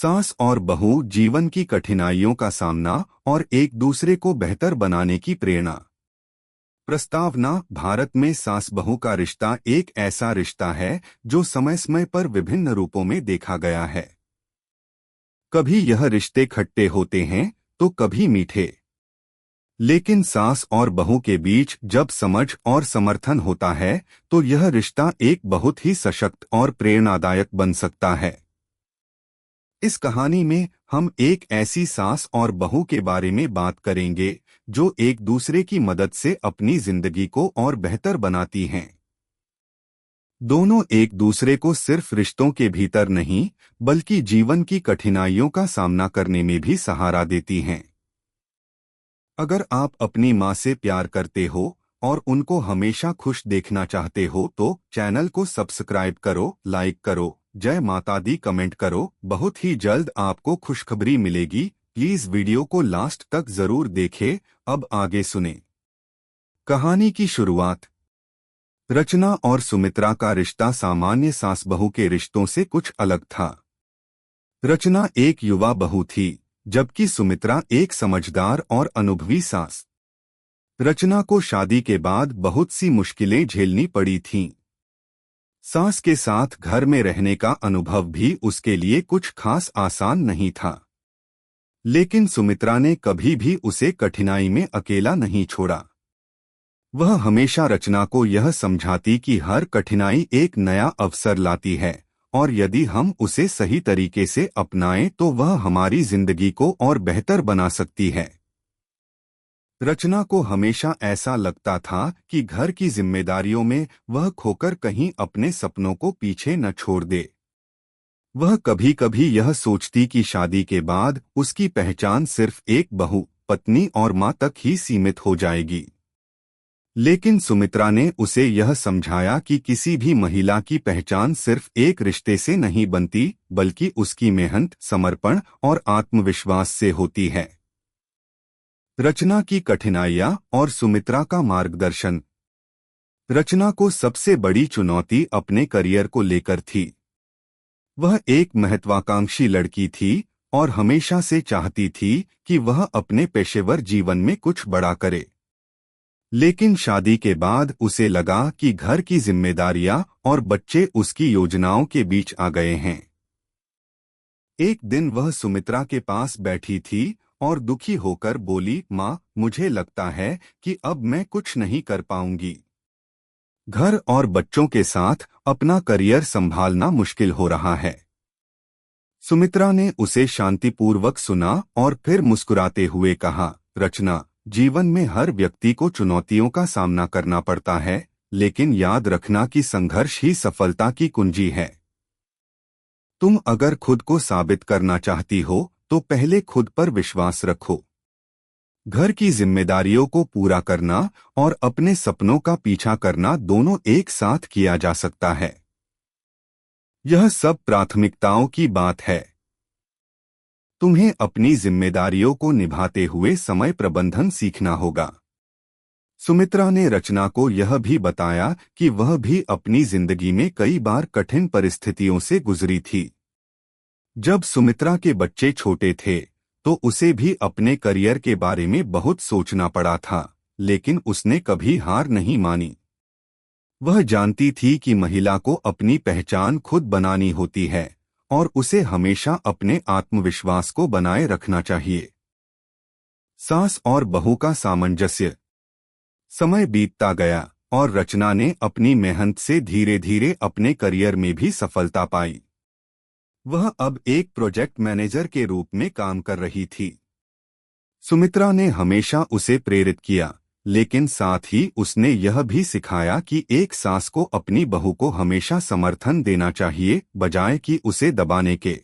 सास और बहू जीवन की कठिनाइयों का सामना और एक दूसरे को बेहतर बनाने की प्रेरणा। प्रस्तावना। भारत में सास बहू का रिश्ता एक ऐसा रिश्ता है जो समय समय पर विभिन्न रूपों में देखा गया है। कभी यह रिश्ते खट्टे होते हैं तो कभी मीठे। लेकिन सास और बहू के बीच जब समझ और समर्थन होता है तो यह रिश्ता एक बहुत ही सशक्त और प्रेरणादायक बन सकता है। इस कहानी में हम एक ऐसी सास और बहू के बारे में बात करेंगे जो एक दूसरे की मदद से अपनी जिंदगी को और बेहतर बनाती हैं। दोनों एक दूसरे को सिर्फ रिश्तों के भीतर नहीं बल्कि जीवन की कठिनाइयों का सामना करने में भी सहारा देती हैं। अगर आप अपनी माँ से प्यार करते हो और उनको हमेशा खुश देखना चाहते हो तो चैनल को सब्सक्राइब करो, लाइक करो, जय माता दी कमेंट करो। बहुत ही जल्द आपको खुशखबरी मिलेगी। प्लीज वीडियो को लास्ट तक जरूर देखें। अब आगे सुने। कहानी की शुरुआत। रचना और सुमित्रा का रिश्ता सामान्य सास बहू के रिश्तों से कुछ अलग था। रचना एक युवा बहू थी जबकि सुमित्रा एक समझदार और अनुभवी सास। रचना को शादी के बाद बहुत सी मुश्किलें झेलनी पड़ी थीं। सास के साथ घर में रहने का अनुभव भी उसके लिए कुछ खास आसान नहीं था। लेकिन सुमित्रा ने कभी भी उसे कठिनाई में अकेला नहीं छोड़ा। वह हमेशा रचना को यह समझाती कि हर कठिनाई एक नया अवसर लाती है और यदि हम उसे सही तरीके से अपनाएं तो वह हमारी जिंदगी को और बेहतर बना सकती है। रचना को हमेशा ऐसा लगता था कि घर की जिम्मेदारियों में वह खोकर कहीं अपने सपनों को पीछे न छोड़ दे। वह कभी कभी यह सोचती कि शादी के बाद उसकी पहचान सिर्फ एक बहू, पत्नी और माँ तक ही सीमित हो जाएगी। लेकिन सुमित्रा ने उसे यह समझाया कि किसी भी महिला की पहचान सिर्फ एक रिश्ते से नहीं बनती बल्कि उसकी मेहनत, समर्पण और आत्मविश्वास से होती है। रचना की कठिनाइयां और सुमित्रा का मार्गदर्शन। रचना को सबसे बड़ी चुनौती अपने करियर को लेकर थी। वह एक महत्वाकांक्षी लड़की थी और हमेशा से चाहती थी कि वह अपने पेशेवर जीवन में कुछ बड़ा करे। लेकिन शादी के बाद उसे लगा कि घर की जिम्मेदारियां और बच्चे उसकी योजनाओं के बीच आ गए हैं। एक दिन वह सुमित्रा के पास बैठी थी और दुखी होकर बोली, माँ, मुझे लगता है कि अब मैं कुछ नहीं कर पाऊंगी। घर और बच्चों के साथ अपना करियर संभालना मुश्किल हो रहा है। सुमित्रा ने उसे शांतिपूर्वक सुना और फिर मुस्कुराते हुए कहा, रचना, जीवन में हर व्यक्ति को चुनौतियों का सामना करना पड़ता है, लेकिन याद रखना कि संघर्ष ही सफलता की कुंजी है। तुम अगर खुद को साबित करना चाहती हो तो पहले खुद पर विश्वास रखो। घर की जिम्मेदारियों को पूरा करना और अपने सपनों का पीछा करना दोनों एक साथ किया जा सकता है। यह सब प्राथमिकताओं की बात है। तुम्हें अपनी जिम्मेदारियों को निभाते हुए समय प्रबंधन सीखना होगा। सुमित्रा ने रचना को यह भी बताया कि वह भी अपनी जिंदगी में कई बार कठिन परिस्थितियों से गुजरी थी। जब सुमित्रा के बच्चे छोटे थे तो उसे भी अपने करियर के बारे में बहुत सोचना पड़ा था, लेकिन उसने कभी हार नहीं मानी। वह जानती थी कि महिला को अपनी पहचान खुद बनानी होती है और उसे हमेशा अपने आत्मविश्वास को बनाए रखना चाहिए। सास और बहू का सामंजस्य। समय बीतता गया और रचना ने अपनी मेहनत से धीरे धीरे अपने करियर में भी सफलता पाई। वह अब एक प्रोजेक्ट मैनेजर के रूप में काम कर रही थी। सुमित्रा ने हमेशा उसे प्रेरित किया, लेकिन साथ ही उसने यह भी सिखाया कि एक सास को अपनी बहू को हमेशा समर्थन देना चाहिए, बजाय कि उसे दबाने के।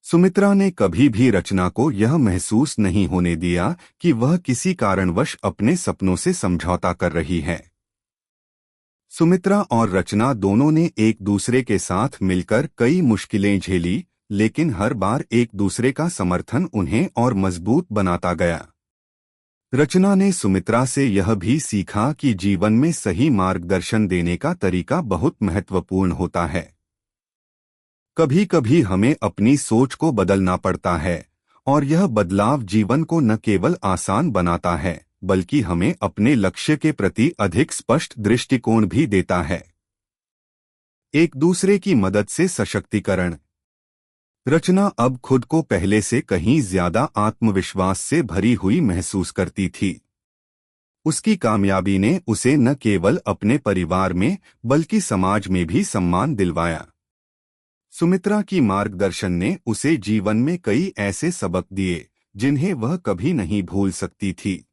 सुमित्रा ने कभी भी रचना को यह महसूस नहीं होने दिया कि वह किसी कारणवश अपने सपनों से समझौता कर रही है। सुमित्रा और रचना दोनों ने एक दूसरे के साथ मिलकर कई मुश्किलें झेली, लेकिन हर बार एक दूसरे का समर्थन उन्हें और मजबूत बनाता गया। रचना ने सुमित्रा से यह भी सीखा कि जीवन में सही मार्गदर्शन देने का तरीका बहुत महत्वपूर्ण होता है। कभी कभी हमें अपनी सोच को बदलना पड़ता है, और यह बदलाव जीवन को न केवल आसान बनाता है बल्कि हमें अपने लक्ष्य के प्रति अधिक स्पष्ट दृष्टिकोण भी देता है। एक दूसरे की मदद से सशक्तिकरण। रचना अब खुद को पहले से कहीं ज्यादा आत्मविश्वास से भरी हुई महसूस करती थी। उसकी कामयाबी ने उसे न केवल अपने परिवार में बल्कि समाज में भी सम्मान दिलवाया। सुमित्रा की मार्गदर्शन ने उसे जीवन में कई ऐसे सबक दिए जिन्हें वह कभी नहीं भूल सकती थी।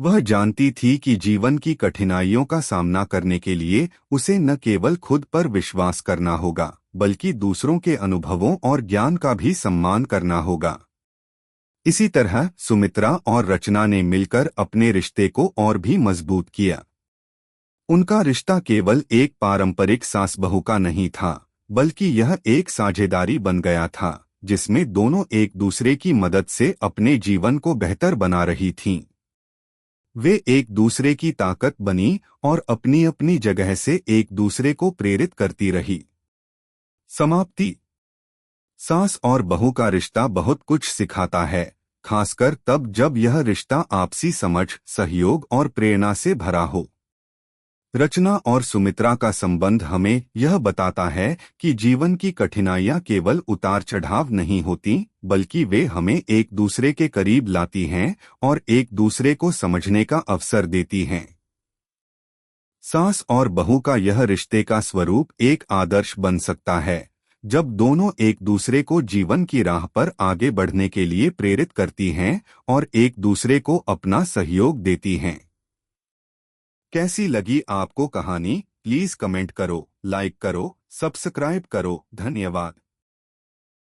वह जानती थी कि जीवन की कठिनाइयों का सामना करने के लिए उसे न केवल खुद पर विश्वास करना होगा बल्कि दूसरों के अनुभवों और ज्ञान का भी सम्मान करना होगा। इसी तरह सुमित्रा और रचना ने मिलकर अपने रिश्ते को और भी मजबूत किया। उनका रिश्ता केवल एक पारंपरिक सास बहू का नहीं था बल्कि यह एक साझेदारी बन गया था जिसमें दोनों एक दूसरे की मदद से अपने जीवन को बेहतर बना रही थीं। वे एक दूसरे की ताकत बनी और अपनी अपनी जगह से एक दूसरे को प्रेरित करती रही। समाप्ति। सास और बहू का रिश्ता बहुत कुछ सिखाता है, खासकर तब जब यह रिश्ता आपसी समझ, सहयोग और प्रेरणा से भरा हो। रचना और सुमित्रा का संबंध हमें यह बताता है कि जीवन की कठिनाइयां केवल उतार चढ़ाव नहीं होती बल्कि वे हमें एक दूसरे के करीब लाती हैं और एक दूसरे को समझने का अवसर देती हैं। सास और बहू का यह रिश्ते का स्वरूप एक आदर्श बन सकता है जब दोनों एक दूसरे को जीवन की राह पर आगे बढ़ने के लिए प्रेरित करती हैं और एक दूसरे को अपना सहयोग देती हैं। कैसी लगी आपको कहानी? प्लीज कमेंट करो, लाइक करो, सब्सक्राइब करो। धन्यवाद।